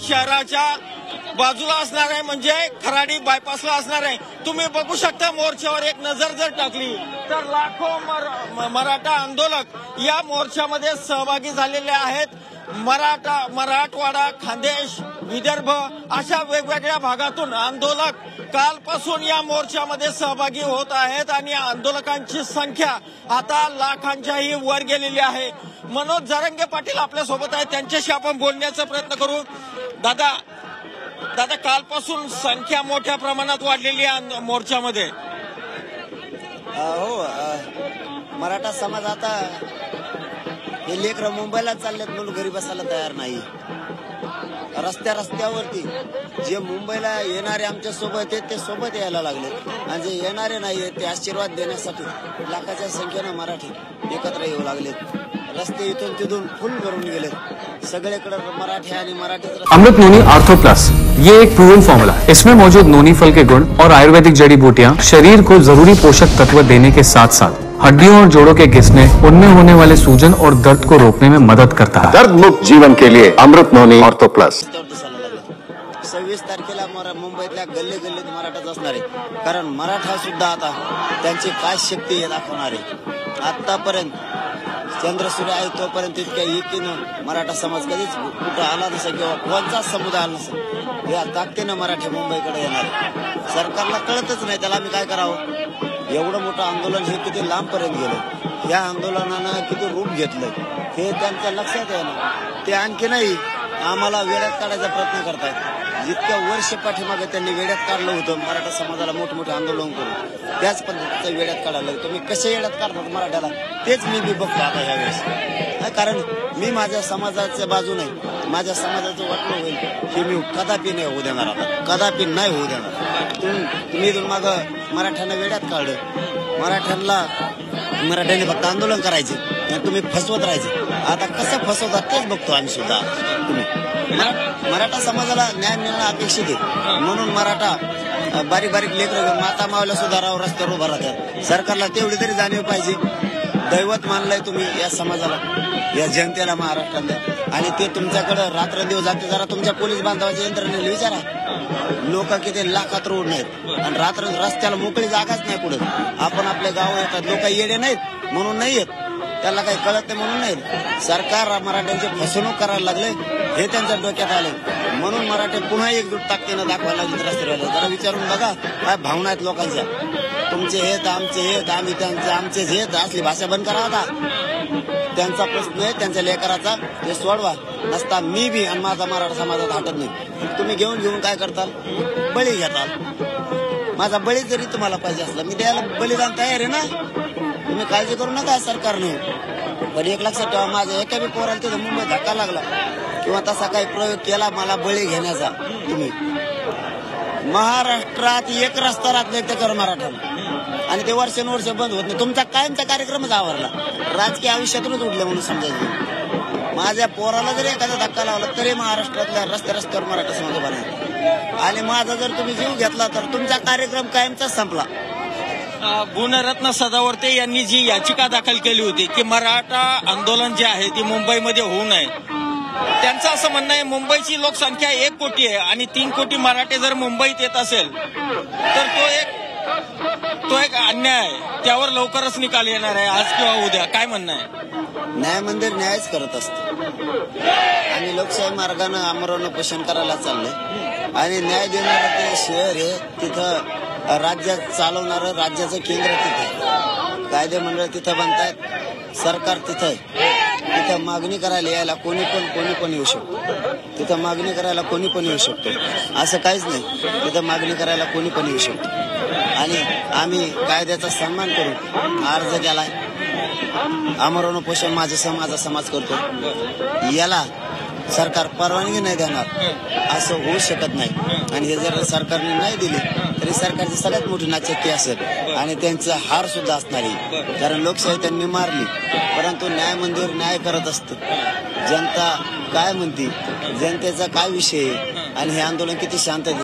शहराच्या बाजूला असणार आहे, म्हणजे खराडी बायपासला असणार आहे। तुम्ही बघू शकता मोर्चावर एक नजर जर टाकली तर लाखो मराठा आंदोलक या मोर्चामध्ये सहभागी झालेले आहेत। मराठवाडा, खानदेश, विदर्भ अशा वेगवेगळ्या भागातून आंदोलक कालपासून या मोर्चामध्ये सहभागी होत आहेत आणि आंदोलकांची संख्या आता लाखांच्याही वर गेलेली आहे। मनोज जरांगे पाटील आपल्या सोबत आहेत, त्यांच्याशी आपण बोलण्याचा प्रयत्न करू। दादा कालपासून संख्या मोठ्या प्रमाणात वाढलेली आहे मोर्चामध्ये। हो, मराठा समाज आता हे लेकरं मुंबईला चाललेत म्हणून घरी बसायला तयार नाही। रस्त्यावरती जे मुंबईला येणारे आमच्या सोबत आहेत ते सोबत यायला लागले आणि जे येणारे नाही ते आशीर्वाद देण्यासाठी लाखाच्या संख्येनं मराठी एकत्र येऊ लागलेत। रस्ते इथून तिथून फुल भरून गेले, सगळीकडे मराठी आणि मराठीच। अमृत नोनी आर्थो प्लस, ये एक प्रूवन फॉर्मूला है। इसमें मौजूद नोनी फल के गुण और आयुर्वेदिक जड़ी बूटियां शरीर को जरूरी पोषक तत्व देने के साथ साथ हड्डियों और जोड़ों के घिसने, उनमें होने वाले सूजन और दर्द को रोकने में मदद करता है। दर्द मुक्त जीवन के लिए अमृत नोनी आर्थो प्लस। 26 तारखेला मुंबईतल्या गल्लीत मराठाच असणार आहे, कारण मराठा सुद्धा आता त्यांची काय शक्ती हे दाखवणार आहे। आतापर्यंत चंद्रसूर्य आहे तोपर्यंत इतक्या एकीनं मराठा समाज कधीच कुठं आला नसेल किंवा कोणताच समुदाय आला नसेल। या ताकदीनं मराठी मुंबईकडे येणार आहे। सरकारला कळतच नाही त्याला आम्ही काय करावं। एवढं मोठं आंदोलन हे किती लांबपर्यंत गेलं, या आंदोलनानं किती रूप घेतलंय हे त्यांच्या लक्षात येणं। ते आणखी नाही आम्हाला वेड्यात काढायचा प्रयत्न करतायत। जितक्या वर्ष पाठीमागे त्यांनी वेड्यात काढलं होतं मराठा समाजाला मोठमोठे आंदोलन करून, त्याच पद्धतीचं वेड्यात काढायला तुम्ही कसे वेड्यात काढतात मराठ्याला तेच मी बघतो आता यावेळेस। कारण मी माझ्या समाजाच्या बाजूने माझ्या समाजाचं वाटलं होईल की मी कदापि नाही होऊ देणार, आता कदापि नाही होऊ देणार। तुम्ही इथून मागं मराठ्यांना वेड्यात काढलं, मराठ्यांनी फक्त आंदोलन करायचे आणि तुम्ही फसवत राहायचे। आता कसं फसवतात तेच बघतो आम्ही सुद्धा। तुम्ही मराठा समाजाला न्याय मिळणं अपेक्षित आहे, म्हणून मराठा बारीक लेकरं माता मावल्या सुद्धा रस्त्यावर उभा राहतात। सरकारला तेवढी तरी जाणीव पाहिजे। दैवत मानलंय तुम्ही या समाजाला, या जनतेला महाराष्ट्रातल्या, आणि ते तुमच्याकडे रात्रंदिवस जाते। जरा तुमच्या पोलीस बांधवाच्या यंत्रणेला विचारा, लोक किती लाखात रोड नाहीत आणि रस्त्याला मोकळी जागाच नाही पुढे। आपण आपल्या गाव येतात, लोक येडे नाहीत म्हणून नाही येत, त्याला काही कळत नाही म्हणून नाही। सरकार मराठ्यांची फसवणूक करायला लागले हे त्यांच्या डोक्यात आले, म्हणून मराठी पुन्हा एकजूट ताकदीनं दाखवायला लागले रस्त्यावर। जरा विचारून बघा काय भावना आहेत लोकांच्या। तुमचे हेत, आमचे हेत, आम्ही त्यांचे, आमचेच हेत, असली भाषा बंद करा आता। त्यांचा प्रश्न आहे त्यांच्या लेकराचा, ते सोडवा। नसता मी बी आणि माझा मराठा समाजात हटत नाही। तुम्ही घेऊन काय करताल, बळी घेताल। माझा बळी जरी तुम्हाला पाहिजे असला मी द्यायला बलिदान तयार आहे ना, तुम्ही काळजी करू नका सरकारने। पण एक लक्षात ठेवा, माझ्या एका बी पोराला तिथं मुंबईत धक्का लागला किंवा तसा काही प्रयोग केला मला बळी घेण्याचा, तुम्ही महाराष्ट्रात एक रस्ता राहत नाही त्याच्यावर मराठा, आणि ते वर्षानुवर्ष बंद होत नाही। तुमचा कायमचा कार्यक्रमच आवरला, राजकीय आयुष्यातूनच उठले म्हणून समजायचं। माझ्या पोराला जरी एखादा धक्का लागला तरी महाराष्ट्रातल्या रस्त्यावर मराठा समाज उभा नाही, आणि माझा जर तुम्ही जीव घेतला तर तुमचा कार्यक्रम कायमचाच संपला। गुणरत्न सदावर्ते यांनी जी याचिका दाखल केली होती की मराठा आंदोलन जे आहे ते मुंबईमध्ये होऊ नये, त्यांचं असं म्हणणं आहे मुंबईची लोकसंख्या 1 कोटी आहे आणि 3 कोटी मराठे जर मुंबईत येत असेल तर तो एक अन्याय आहे, त्यावर लवकरच निकाल येणार आहे, आज किंवा उद्या। काय म्हणणं आहे? न्याय मंदिर न्यायच करत असतं, आणि लोकशाही मार्गानं आमरण उपोषण करायला चाललंय, आणि न्याय देणारं ते शहर आहे, तिथं राज्यात चालवणारं राज्याचं केंद्र तिथं, कायदे मंडळ तिथं बनतायत, सरकार तिथं आहे। तिथं मागणी करायला यायला कोणी पण येऊ शकतो, तिथं मागणी करायला कोणी पण येऊ शकतो, असं काहीच नाही। तिथं मागणी करायला कोणी पण येऊ शकतो, आणि आम्ही कायद्याचा सन्मान करून अर्ज केलाय। आमरण उपोषण माझा समाज करतो, याला सरकार परवानगी नाही देणार असं होऊ शकत नाही, आणि हे जर सरकारने नाही दिली तरी सरकारची सगळ्यात मोठी नाचक्की असेल आणि त्यांचं हार सुद्धा असणार आहे। कारण लोकशाही त्यांनी मारली, परंतु न्याय मंदिर न्याय करत असतं। जनता काय म्हणते, जनतेचा काय विषय आहे, आणि हे आंदोलन किती शांत